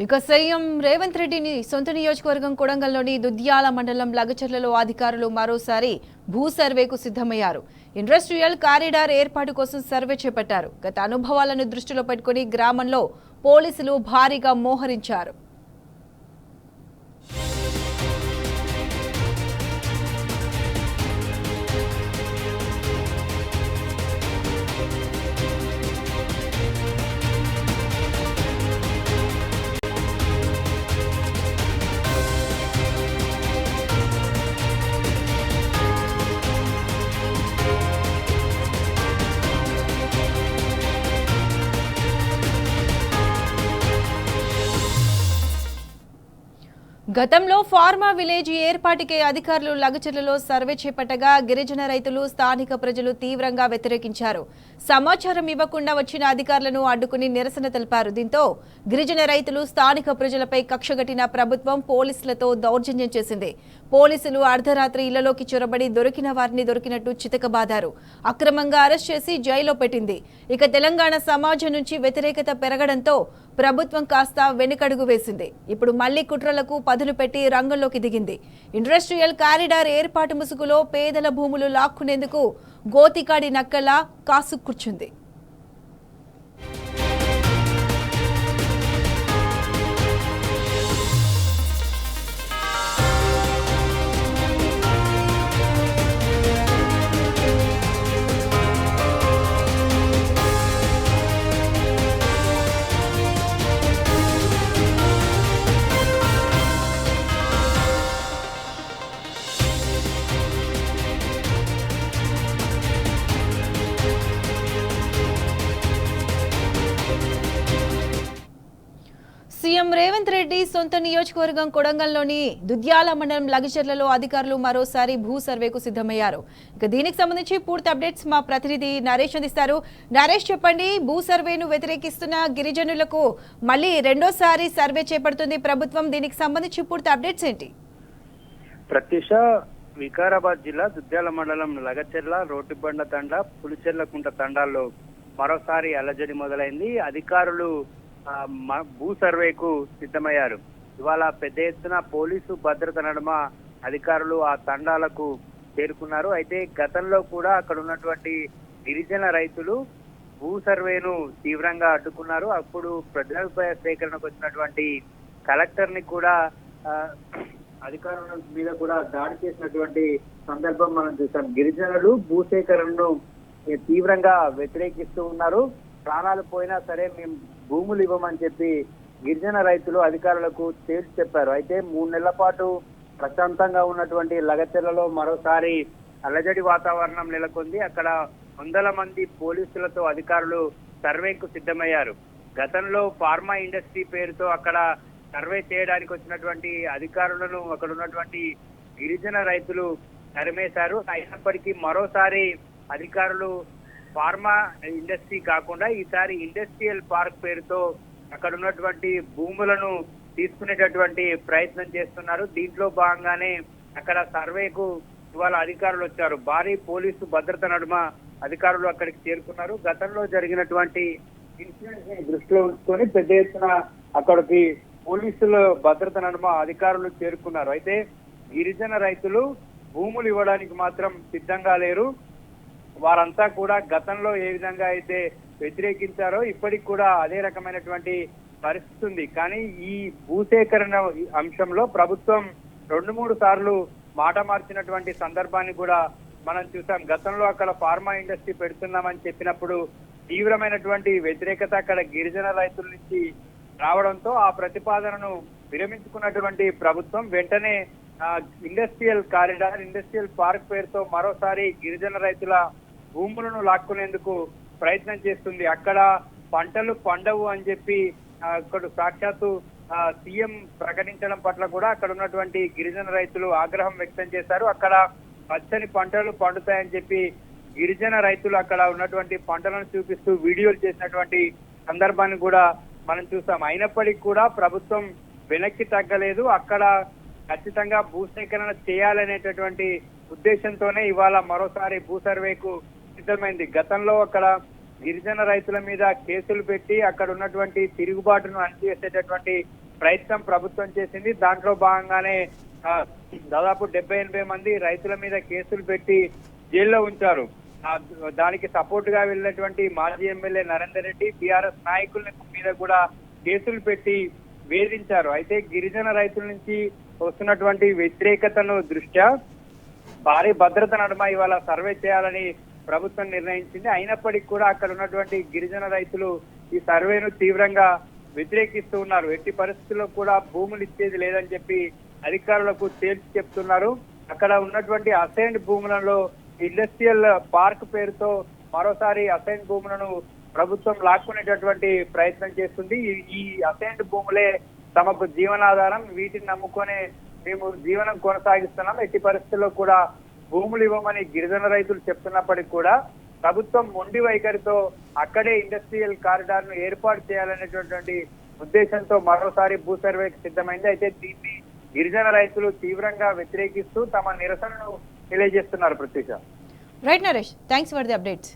ఇక సీఎం రేవంత్ రెడ్డిని సొంత నియోజకవర్గం కొడంగల్లోని దుద్యాల మండలం లగచర్లలో అధికారులు మరోసారి భూ సర్వేకు సిద్ధమయ్యారు. ఇండస్ట్రియల్ కారిడార్ ఏర్పాటు కోసం సర్వే చేపట్టారు. గత అనుభవాలను దృష్టిలో పెట్టుకుని గ్రామంలో పోలీసులు భారీగా మోహరించారు. గతంలో ఫార్మా విలేజ్ ఏర్పాటుకే అధికారులు లగచర్లలో సర్వే చేపట్టగా గిరిజన రైతులు స్థానిక ప్రజలు తీవ్రంగా వ్యతిరేకించారు. సమాచారం ఇవ్వకుండా వచ్చిన అధికారులను అడ్డుకుని నిరసన తెలిపారు. దీంతో గిరిజన రైతులు స్థానిక ప్రజలపై కక్షగట్టిన ప్రభుత్వం పోలీసులతో దౌర్జన్యం చేసింది. పోలీసులు అర్ధరాత్రి ఇళ్లలోకి చొరబడి దొరికిన వారిని దొరికినట్టు చితకబాదారు. అక్రమంగా అరెస్ట్ చేసి జైల్లో పెట్టింది. ఇక తెలంగాణ సమాజం నుంచి వ్యతిరేకత పెరగడంతో ప్రభుత్వం కాస్త వెనుకడుగు వేసింది. ఇప్పుడు మళ్లీ కుట్రలకు పదులు పెట్టి రంగంలోకి దిగింది. ఇండస్ట్రియల్ కారిడార్ ఏర్పాటు ముసుగులో పేదల భూములు లాక్కునేందుకు గోతికాడి నక్కలా కాసు కూర్చుంది. సీఎం రేవంత్ రెడ్డి సొంత నియోజకవర్గం కొడంగల్లోని దుద్యాల మండలం లగచర్లలో అధికారులు మరోసారి భూ సర్వేకు సిద్ధమయ్యారు. ఇక దీనికి సంబంధించి పూర్తి అప్డేట్స్ మా ప్రతినిధి నరేష్ అందిస్తారు. నరేష్, చెప్పండి, భూ సర్వేను వ్యతిరేకిస్తున్న గిరిజనులకు మళ్ళీ రెండోసారి సర్వే చేపడుతుంది ప్రభుత్వం. దీనికి సంబంధించి పూర్తి అప్డేట్స్ ఏంటి? ప్రత్యూష, వికారాబాద్ జిల్లా దుద్యాల మండలం లగచెర్ల, రోటిబండ తండ, పులిచెర్లకుంట తండాల్లో మరోసారి అలజడి మొదలైంది. అధికారులు భూ సర్వేకు సిద్ధమయ్యారు. ఇవాళ పెద్ద ఎత్తున పోలీసు భద్రత నడుమ అధికారులు ఆ తండాలకు చేరుకున్నారు. అయితే గతంలో కూడా అక్కడ ఉన్నటువంటి గిరిజన రైతులు భూ సర్వేను తీవ్రంగా అడ్డుకున్నారు. అప్పుడు ప్రజాభిప్రాయ సేకరణకు వచ్చినటువంటి కలెక్టర్ ని కూడా అధికారుల మీద కూడా దాడి చేసినటువంటి సందర్భం మనం చూసాం. గిరిజనులు భూసేకరణను తీవ్రంగా వ్యతిరేకిస్తూ ఉన్నారు. ప్రాణాలు పోయినా సరే మేము భూములు ఇవ్వమని చెప్పి గిరిజన రైతులు అధికారులకు తేల్చి చెప్పారు. అయితే 3 నెలల పాటు ప్రశాంతంగా ఉన్నటువంటి లగచెర్లలో మరోసారి అలజడి వాతావరణం నెలకొంది. అక్కడ వందల మంది పోలీసులతో అధికారులు సర్వేకు సిద్ధమయ్యారు. గతంలో ఫార్మా ఇండస్ట్రీ పేరుతో అక్కడ సర్వే చేయడానికి వచ్చినటువంటి అధికారులను అక్కడ ఉన్నటువంటి గిరిజన రైతులు తరిమేశారు. అయినప్పటికీ మరోసారి అధికారులు ఫార్మా ఇండస్ట్రీ కాకుండా ఈసారి ఇండస్ట్రియల్ పార్క్ పేరుతో అక్కడ ఉన్నటువంటి భూములను తీసుకునేటటువంటి ప్రయత్నం చేస్తున్నారు. దీంట్లో భాగంగానే అక్కడ సర్వేకు ఇవాళ అధికారులు వచ్చారు. భారీ పోలీసు భద్రత నడుమ అధికారులు అక్కడికి చేరుకున్నారు. గతంలో జరిగినటువంటి ఇన్సిడెంట్ ని దృష్టిలో ఉంచుకొని పెద్ద ఎత్తున అక్కడికి పోలీసుల భద్రత నడుమ అధికారులు చేరుకున్నారు. అయితే గిరిజన రైతులు భూములు ఇవ్వడానికి మాత్రం సిద్ధంగా లేరు. వారంతా కూడా గతంలో ఏ విధంగా అయితే వ్యతిరేకించారో ఇప్పటికి కూడా అదే రకమైనటువంటి పరిస్థితి ఉంది. కానీ ఈ భూసేకరణ అంశంలో ప్రభుత్వం 2-3 సార్లు మాట మార్చినటువంటి సందర్భాన్ని కూడా మనం చూసాం. గతంలో అక్కడ ఫార్మా ఇండస్ట్రీ పెడుతున్నామని చెప్పినప్పుడు తీవ్రమైనటువంటి వ్యతిరేకత అక్కడ గిరిజన రైతుల నుంచి రావడంతో ఆ ప్రతిపాదనను విరమించుకున్నటువంటి ప్రభుత్వం వెంటనే ఇండస్ట్రియల్ కారిడార్, ఇండస్ట్రియల్ పార్క్ పేరుతో మరోసారి గిరిజన రైతుల భూములను లాక్కునేందుకు ప్రయత్నం చేస్తుంది. అక్కడ పంటలు పండవు అని చెప్పి అక్కడ సాక్షాత్తు సీఎం ప్రకటించడం పట్ల కూడా అక్కడ ఉన్నటువంటి గిరిజన రైతులు ఆగ్రహం వ్యక్తం చేశారు. అక్కడ పచ్చని పంటలు పండుతాయని చెప్పి గిరిజన రైతులు అక్కడ ఉన్నటువంటి పంటలను చూపిస్తూ వీడియోలు చేసినటువంటి సందర్భాన్ని కూడా మనం చూసాం. అయినప్పటికీ కూడా ప్రభుత్వం వెనక్కి తగ్గలేదు. అక్కడ ఖచ్చితంగా భూసేకరణ చేయాలనేటటువంటి ఉద్దేశంతోనే ఇవాళ మరోసారి భూ సర్వేకు సిద్ధమైంది. గతంలో అక్కడ గిరిజన రైతుల మీద కేసులు పెట్టి అక్కడ ఉన్నటువంటి తిరుగుబాటును అణచివేసేటటువంటి ప్రయత్నం ప్రభుత్వం చేసింది. దాంట్లో భాగంగానే దాదాపు 70-80 మంది రైతుల మీద కేసులు పెట్టి జైల్లో ఉంచారు. దానికి సపోర్ట్ గా వెళ్ళినటువంటి మాజీ ఎమ్మెల్యే నరేందర్ రెడ్డి, టీఆర్ఎస్ నాయకుల మీద కూడా కేసులు పెట్టి వేధించారు. అయితే గిరిజన రైతుల నుంచి వస్తున్నటువంటి వ్యతిరేకతను దృష్ట్యా భారీ భద్రత నడుమ ఇవాళ సర్వే చేయాలని ప్రభుత్వం నిర్ణయించింది. అయినప్పటికీ కూడా అక్కడ ఉన్నటువంటి గిరిజన రైతులు ఈ సర్వేను తీవ్రంగా వ్యతిరేకిస్తూ ఉన్నారు. ఎట్టి పరిస్థితుల్లో కూడా భూములు ఇచ్చేది లేదని చెప్పి అధికారులకు తేల్చి చెప్తున్నారు. అక్కడ ఉన్నటువంటి అసైన్డ్ భూములలో ఇండస్ట్రియల్ పార్క్ పేరుతో మరోసారి అసైన్డ్ భూములను ప్రభుత్వం లాక్కునేటటువంటి ప్రయత్నం చేస్తుంది. ఈ అసైన్డ్ భూములే తమకు జీవనాధారం, వీటిని నమ్ముకొని మేము జీవనం కొనసాగిస్తున్నాం. ఎట్టి పరిస్థితుల్లో కూడా భూములు ఇవ్వమని గిరిజన రైతులు చెప్తున్నప్పటికీ కూడా ప్రభుత్వం మొండి వైఖరితో అక్కడే ఇండస్ట్రియల్ కారిడార్ ను ఏర్పాటు చేయాలనేటటువంటి ఉద్దేశంతో మరోసారి భూ సర్వేకి సిద్ధమైంది. అయితే దీన్ని గిరిజన రైతులు తీవ్రంగా వ్యతిరేకిస్తూ తమ నిరసనను తెలియజేస్తున్నారు. Pratyusha. Right Naresh, thanks for the updates.